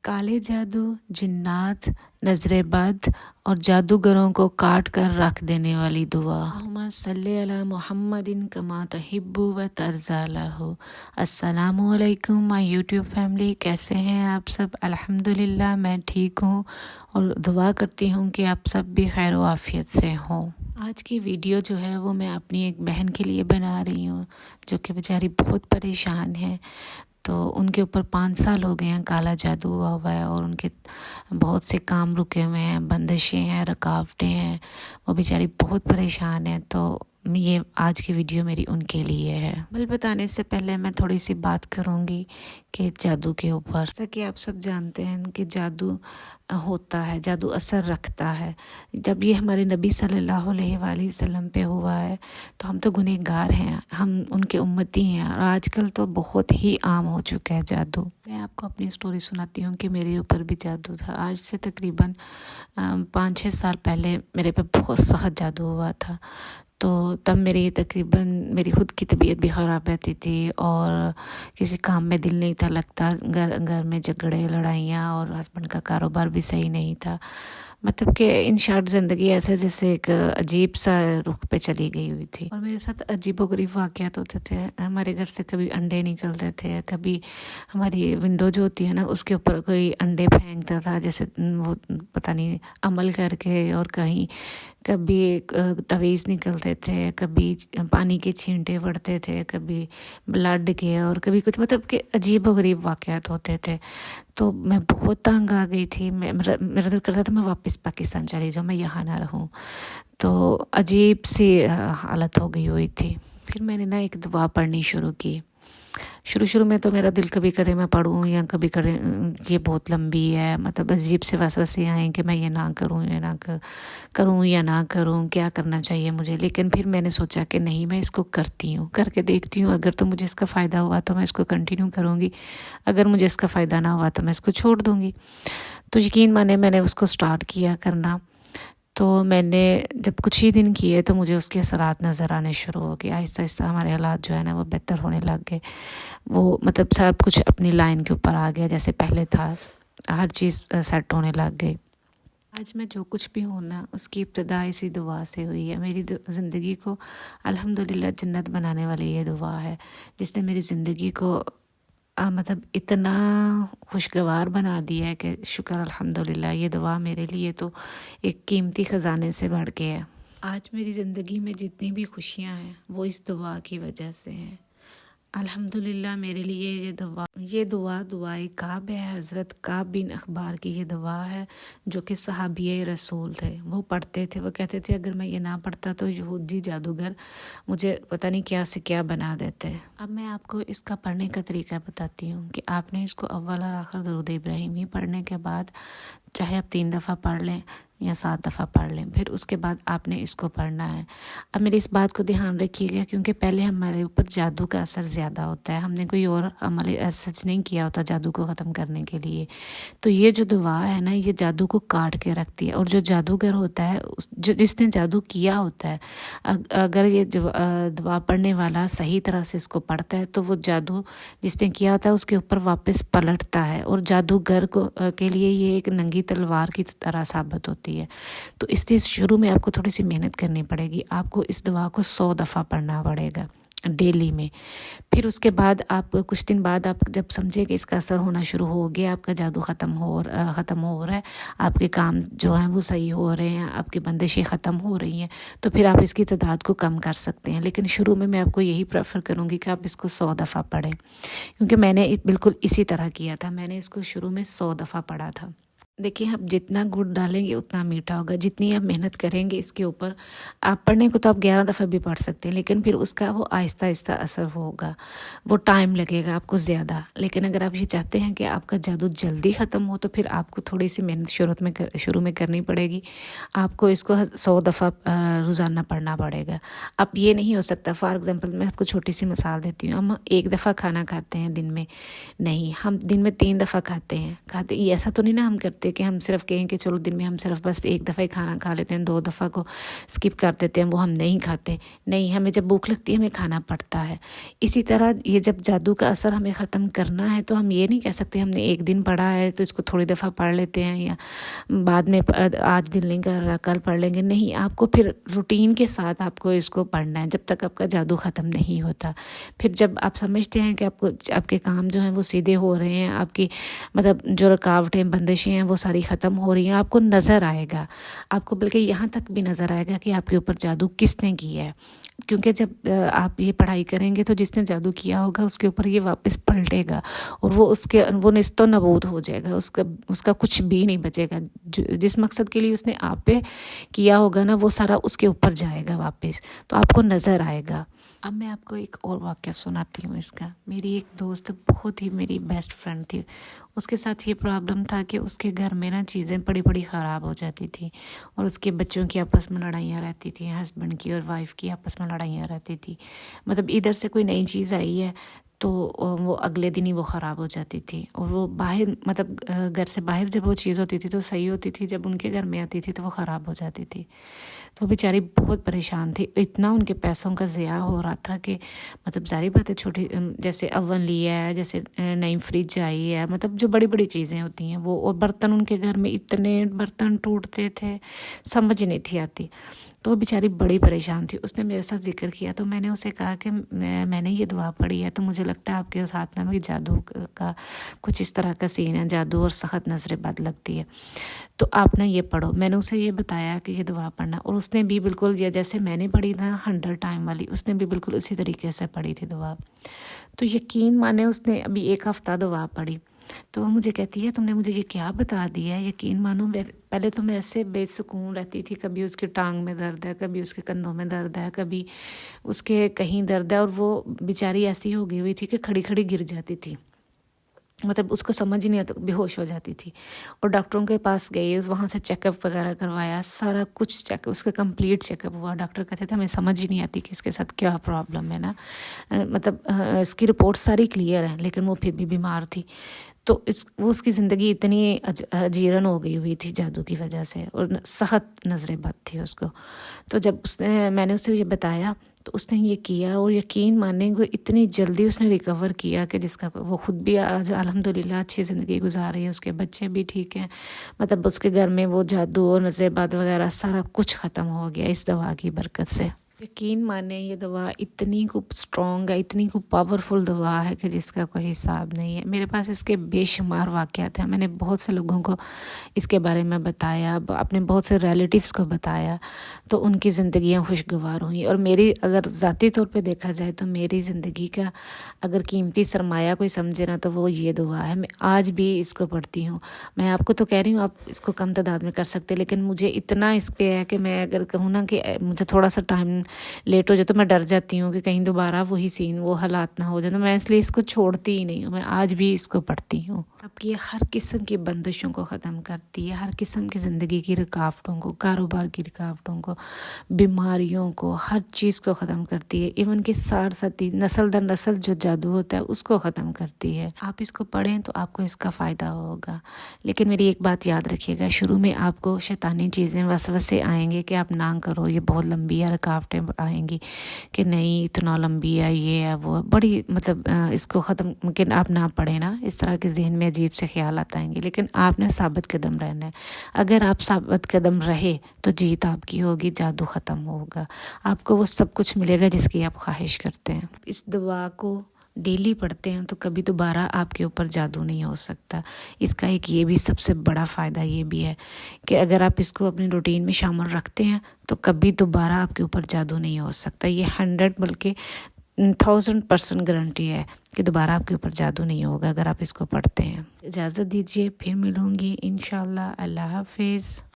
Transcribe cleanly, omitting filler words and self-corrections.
کالے جادو، جنات، نظر بد اور جادوگروں کو کاٹ کر رکھ دینے والی دعا۔ اللہم صلی علی محمد کما تحب و ترضی لہ۔ السلام علیکم مائی یوٹیوب فیملی، کیسے ہیں آپ سب؟ الحمدللہ میں ٹھیک ہوں اور دعا کرتی ہوں کہ آپ سب بھی خیر و عافیت سے ہوں۔ آج کی ویڈیو جو ہے وہ میں اپنی ایک بہن کے لیے بنا رہی ہوں جو کہ بیچاری بہت پریشان ہے۔ تو ان کے اوپر 5 سال ہو گئے ہیں کالا جادو ہوا ہے اور ان کے بہت سے کام رکے ہوئے ہیں، بندشیں ہیں، رکاوٹیں ہیں، وہ بیچاری بہت پریشان ہے۔ تو یہ آج کی ویڈیو میری ان کے لیے ہے۔ عمل بتانے سے پہلے میں تھوڑی سی بات کروں گی کہ جادو کے اوپر، جیسا کہ آپ سب جانتے ہیں کہ جادو ہوتا ہے، جادو اثر رکھتا ہے۔ جب یہ ہمارے نبی صلی اللہ علیہ وآلہ وسلم پہ ہوا ہے تو ہم تو گنہگار ہیں، ہم ان کے امتی ہیں، اور آج کل تو بہت ہی عام ہو چکا ہے جادو۔ میں آپ کو اپنی سٹوری سناتی ہوں کہ میرے اوپر بھی جادو تھا۔ آج سے تقریباً 5-6 سال پہلے میرے پہ بہت سخت جادو ہوا تھا۔ تو تب میری خود کی طبیعت بھی خراب رہتی تھی اور کسی کام میں دل نہیں تھا لگتا، گھر میں جھگڑے لڑائیاں، اور ہسبینڈ کا کاروبار بھی صحیح نہیں تھا۔ مطلب کہ ان شارٹ زندگی ایسے جیسے ایک عجیب سا رخ پہ چلی گئی ہوئی تھی، اور میرے ساتھ عجیب و غریب واقعات ہوتے تھے۔ ہمارے گھر سے کبھی انڈے نکلتے تھے، کبھی ہماری ونڈو جو ہوتی ہے نا اس کے اوپر کوئی انڈے پھینکتا تھا، جیسے وہ پتہ نہیں عمل کر کے، اور کبھی تعویذ نکلتے تھے، کبھی پانی کے چھینٹے پڑتے تھے، کبھی بلڈ کے، اور کبھی کچھ، مطلب کہ عجیب و غریب واقعات ہوتے تھے۔ تو میں بہت تنگ آ گئی تھی، میرا دل کرتا تھا میں واپس پاکستان چلی جاؤں، میں یہاں نہ رہوں۔ تو عجیب سی حالت ہو گئی ہوئی تھی۔ پھر میں نے ایک دعا پڑھنی شروع کی۔ شروع میں تو میرا دل کبھی کرے میں پڑھوں یا کبھی کرے یہ بہت لمبی ہے، مطلب عجیب سے وسوسے آئیں کہ میں یہ نہ کروں یا نہ کروں، کیا کرنا چاہیے مجھے۔ لیکن پھر میں نے سوچا کہ نہیں، میں اس کو کرتی ہوں، کر کے دیکھتی ہوں، اگر تو مجھے اس کا فائدہ ہوا تو میں اس کو کنٹینیو کروں گی، اگر مجھے اس کا فائدہ نہ ہوا تو میں اس کو چھوڑ دوں گی۔ تو یقین مانے میں نے اس کو سٹارٹ کیا کرنا۔ تو میں نے جب کچھ ہی دن کیے تو مجھے اس کے اثرات نظر آنے شروع ہو گئے۔ آہستہ آہستہ ہمارے حالات جو ہے نا وہ بہتر ہونے لگ گئے، وہ مطلب سب کچھ اپنی لائن کے اوپر آ گیا، جیسے پہلے تھا، ہر چیز سیٹ ہونے لگ گئی۔ آج میں جو کچھ بھی ہوں نا اس کی ابتدا اسی دعا سے ہوئی ہے۔ میری زندگی کو الحمدللہ جنت بنانے والی یہ دعا ہے، جس نے میری زندگی کو مطلب اتنا خوشگوار بنا دیا ہے کہ شکر الحمدللہ۔ یہ دعا میرے لیے تو ایک قیمتی خزانے سے بڑھ کے ہے۔ آج میری زندگی میں جتنی بھی خوشیاں ہیں وہ اس دعا کی وجہ سے ہیں۔ الحمدللہ میرے لیے یہ دعا دعائے کعب ہے، حضرت کعب بن اخبار کی یہ دعا ہے، جو کہ صحابی رسول تھے۔ وہ پڑھتے تھے، وہ کہتے تھے اگر میں یہ نہ پڑھتا تو یہودی جادوگر مجھے پتہ نہیں کیا سے کیا بنا دیتے۔ اب میں آپ کو اس کا پڑھنے کا طریقہ بتاتی ہوں کہ آپ نے اس کو اول اور آخر درود ابراہیمی پڑھنے کے بعد، چاہے آپ 3 دفعہ پڑھ لیں یا 7 دفعہ پڑھ لیں، پھر اس کے بعد آپ نے اس کو پڑھنا ہے۔ اب میری اس بات کو دھیان رکھیے گا کیونکہ پہلے ہمارے اوپر جادو کا اثر زیادہ ہوتا ہے، ہم نے کوئی اور عمل سچ نہیں کیا ہوتا جادو کو ختم کرنے کے لیے۔ تو یہ جو دعا ہے نا یہ جادو کو کاٹ کے رکھتی ہے، اور جو جادوگر ہوتا ہے جس نے جادو کیا ہوتا ہے، اگر یہ دعا پڑھنے والا صحیح طرح سے اس کو پڑھتا ہے تو وہ جادو جس نے کیا ہوتا ہے اس کے اوپر واپس پلٹتا ہے، اور جادوگر کے لیے یہ ایک ننگی تلوار کی طرح ثابت ہوتی ہے۔ تو اس لیے شروع میں آپ کو تھوڑی سی محنت کرنی پڑے گی، آپ کو اس دعا کو 100 دفعہ پڑھنا پڑے گا ڈیلی میں۔ پھر اس کے بعد آپ کچھ دن بعد آپ جب سمجھے کہ اس کا اثر ہونا شروع ہو گیا، آپ کا جادو ختم ہو رہا ہے، آپ کے کام جو ہیں وہ صحیح ہو رہے ہیں، آپ کی بندشیں ختم ہو رہی ہیں، تو پھر آپ اس کی تعداد کو کم کر سکتے ہیں۔ لیکن شروع میں آپ کو یہی پریفر کروں گی کہ آپ اس کو 100 دفعہ پڑھیں، کیونکہ میں نے بالکل اسی طرح کیا تھا، میں نے اس کو شروع میں 100 دفعہ پڑھا تھا۔ دیکھیں آپ جتنا گڑ ڈالیں گے اتنا میٹھا ہوگا، جتنی آپ محنت کریں گے اس کے اوپر۔ آپ پڑھنے کو تو آپ 11 دفعہ بھی پڑھ سکتے ہیں، لیکن پھر اس کا وہ آہستہ آہستہ اثر ہوگا، وہ ٹائم لگے گا آپ کو زیادہ۔ لیکن اگر آپ یہ چاہتے ہیں کہ آپ کا جادو جلدی ختم ہو تو پھر آپ کو تھوڑی سی محنت شروع میں کرنی پڑے گی۔ آپ کو اس کو 100 دفعہ روزانہ پڑھنا پڑے گا۔ اب یہ نہیں ہو سکتا، فار ایگزامپل میں آپ کو چھوٹی سی مثال دیتی ہوں، ہم 1 دفعہ کھانا کھاتے ہیں دن میں، نہیں، ہم دن میں 3 دفعہ کھاتے ہیں۔ ایسا تو نہیں نا ہم کرتے سکتے کہ ہم صرف کہیں کہ چلو دن میں ہم صرف بس ایک دفعہ ہی کھانا کھا لیتے ہیں, 2 دفعہ کو اسکپ کر دیتے ہیں, وہ ہم نہیں کھاتے. نہیں, ہمیں جب بھوک لگتی ہے ہمیں کھانا پڑتا ہے. اسی طرح یہ جب جادو کا اثر ہمیں ختم کرنا ہے تو ہم یہ نہیں کہہ سکتے ہم نے ایک دن پڑھا ہے تو اس کو تھوڑی دفعہ پڑھ لیتے ہیں یا بعد میں آج دل نہیں کر رہا کل پڑھ لیں گے. نہیں, آپ کو پھر روٹین کے ساتھ آپ کو اس کو پڑھنا ہے جب تک آپ کا جادو ختم نہیں ہوتا. پھر جب آپ سمجھتے ہیں کہ آپ کے کام جو ہیں وہ سیدھے ہو رہے ہیں, آپ کی مطلب جو رکاوٹیں بندشیں ہیں وہ ساری ختم ہو رہی ہیں, آپ کو نظر آئے گا, آپ کو بلکہ یہاں تک بھی نظر آئے گا کہ آپ کے اوپر جادو کس نے کیا ہے. کیونکہ جب آپ یہ پڑھائی کریں گے تو جس نے جادو کیا ہوگا اس کے اوپر یہ واپس پلٹے گا اور وہ نیست و نابود ہو جائے گا, اس کا کچھ بھی نہیں بچے گا. جس مقصد کے لیے اس نے آپ پہ کیا ہوگا نا وہ سارا اس کے اوپر جائے گا واپس, تو آپ کو نظر آئے گا. اب میں آپ کو ایک اور واقعہ سناتی ہوں اس کا. میری ایک دوست بہت ہی میری بیسٹ فرینڈ تھی, اس کے ساتھ یہ پرابلم تھا کہ اس کے گھر میں نا چیزیں بڑی خراب ہو جاتی تھی اور اس کے بچوں کی آپس میں لڑائیاں رہتی تھیں, ہسبینڈ کی اور وائف کی آپس میں لڑائیاں رہتی تھی. مطلب ادھر سے کوئی نئی چیز آئی ہے تو وہ اگلے دن ہی وہ خراب ہو جاتی تھی, اور وہ باہر مطلب گھر سے باہر جب وہ چیز ہوتی تھی تو صحیح ہوتی تھی, جب ان کے گھر میں آتی تھی تو وہ خراب ہو جاتی تھی. تو بیچاری بہت پریشان تھی, اتنا ان کے پیسوں کا ضیاع ہو رہا تھا کہ مطلب ظاہر بات ہے چھوٹی جیسے اوون لیا ہے, جیسے نئی فریج آئی ہے, مطلب جو بڑی چیزیں ہوتی ہیں وہ, اور برتن ان کے گھر میں اتنے برتن ٹوٹتے تھے سمجھ نہیں تھی آتی. تو وہ بیچاری بڑی پریشان تھی. اس نے میرے ساتھ ذکر کیا تو میں نے اسے کہا کہ میں نے یہ دعا پڑھی ہے تو مجھے لگتا ہے آپ کے ساتھ نا جادو کا کچھ اس طرح کا سین ہے, جادو اور سخت نظر بد لگتی ہے, تو آپ نے یہ پڑھو. میں نے اسے یہ بتایا کہ یہ دعا پڑھنا, اور اس نے بھی بالکل جیسے میں نے پڑھی تھا 100 ٹائم والی, اس نے بھی بالکل اسی طریقے سے پڑھی تھی دعا. تو یقین مانے اس نے ابھی 1 ہفتہ دعا پڑھی تو وہ مجھے کہتی ہے تم نے مجھے یہ کیا بتا دیا ہے. یقین مانو پہلے تو میں ایسے بے سکون رہتی تھی, کبھی اس کے ٹانگ میں درد ہے, کبھی اس کے کندھوں میں درد ہے, کبھی اس کے کہیں درد ہے, اور وہ بیچاری ایسی ہو گئی ہوئی تھی کہ کھڑی گر جاتی تھی, مطلب اس کو سمجھ ہی نہیں آتا, بے ہوش ہو جاتی تھی. اور ڈاکٹروں کے پاس گئی, وہاں سے چیک اپ وغیرہ کروایا, سارا کچھ اس کا کمپلیٹ چیک اپ ہوا. ڈاکٹر کہتے تھے ہمیں سمجھ ہی نہیں آتی کہ اس کے ساتھ کیا پرابلم ہے نا, مطلب اس کی رپورٹ ساری کلیئر ہے لیکن وہ پھر بھی بیمار تھی. تو اس کی زندگی اتنی اجیرن ہو گئی ہوئی تھی جادو کی وجہ سے, اور سخت نظر بد تھی اس کو. تو جب میں نے اسے یہ بتایا تو اس نے یہ کیا, اور یقین ماننے کو اتنی جلدی اس نے ریکور کیا کہ جس کا وہ خود بھی آج الحمدللہ اچھی زندگی گزار رہی ہے, اس کے بچے بھی ٹھیک ہیں. مطلب اس کے گھر میں وہ جادو اور نظر بد وغیرہ سارا کچھ ختم ہو گیا اس دوا کی برکت سے. یقین مانے یہ دوا اتنی کو اسٹرانگ ہے, اتنی کو پاورفل دوا ہے کہ جس کا کوئی حساب نہیں ہے. میرے پاس اس کے بے شمار واقعات ہیں, میں نے بہت سے لوگوں کو اس کے بارے میں بتایا, اپنے بہت سے ریلیٹیوز کو بتایا, تو ان کی زندگیاں خوشگوار ہوئیں. اور میری اگر ذاتی طور پہ دیکھا جائے تو میری زندگی کا اگر قیمتی سرمایہ کوئی سمجھے نا تو وہ یہ دعا ہے. میں آج بھی اس کو پڑھتی ہوں. میں آپ کو تو کہہ رہی ہوں آپ اس کو کم تعداد میں کر سکتے, لیکن مجھے اتنا اس پہ ہے کہ میں اگر کہوں نا کہ مجھے تھوڑا سا ٹائم لیٹ ہو جائے تو میں ڈر جاتی ہوں کہ کہیں دوبارہ وہی سین وہ حالات نہ ہو جائے, تو میں اس لیے اس کو چھوڑتی ہی نہیں ہوں. میں آج بھی اس کو پڑھتی ہوں. آپ کی ہر قسم کی بندشوں کو ختم کرتی ہے, ہر قسم کی زندگی کی رکاوٹوں کو, کاروبار کی رکاوٹوں کو, بیماریوں کو, ہر چیز کو ختم کرتی ہے. ایون کہ سارستی نسل در نسل جو جادو ہوتا ہے اس کو ختم کرتی ہے. آپ اس کو پڑھیں تو آپ کو اس کا فائدہ ہوگا. لیکن میری ایک بات یاد رکھیے گا, شروع میں آپ کو شیطانی چیزیں وسوسے آئیں گے کہ آپ نہ کرو, یہ بہت لمبی ہے, رکاوٹیں آئیں گی کہ نہیں اتنا لمبی ہے, یہ ہے وہ, بڑی مطلب اس کو ختم کہ آپ نہ پڑھیں نا, اس طرح کے ذہن میں عجیب سے خیالات آئیں گے. لیکن آپ نے ثابت قدم رہنا ہے. اگر آپ ثابت قدم رہے تو جیت آپ کی ہوگی, جادو ختم ہوگا, آپ کو وہ سب کچھ ملے گا جس کی آپ خواہش کرتے ہیں. اس دعا کو ڈیلی پڑھتے ہیں تو کبھی دوبارہ آپ کے اوپر جادو نہیں ہو سکتا. اس کا ایک یہ بھی سب سے بڑا فائدہ یہ بھی ہے کہ اگر آپ اس کو اپنی روٹین میں شامل رکھتے ہیں تو کبھی دوبارہ آپ کے اوپر جادو نہیں ہو سکتا. یہ 100 بلکہ 1000% گارنٹی ہے کہ دوبارہ آپ کے اوپر جادو نہیں ہوگا اگر آپ اس کو پڑھتے ہیں. اجازت دیجیے, پھر ملوں گی انشاءاللہ. اللہ حافظ.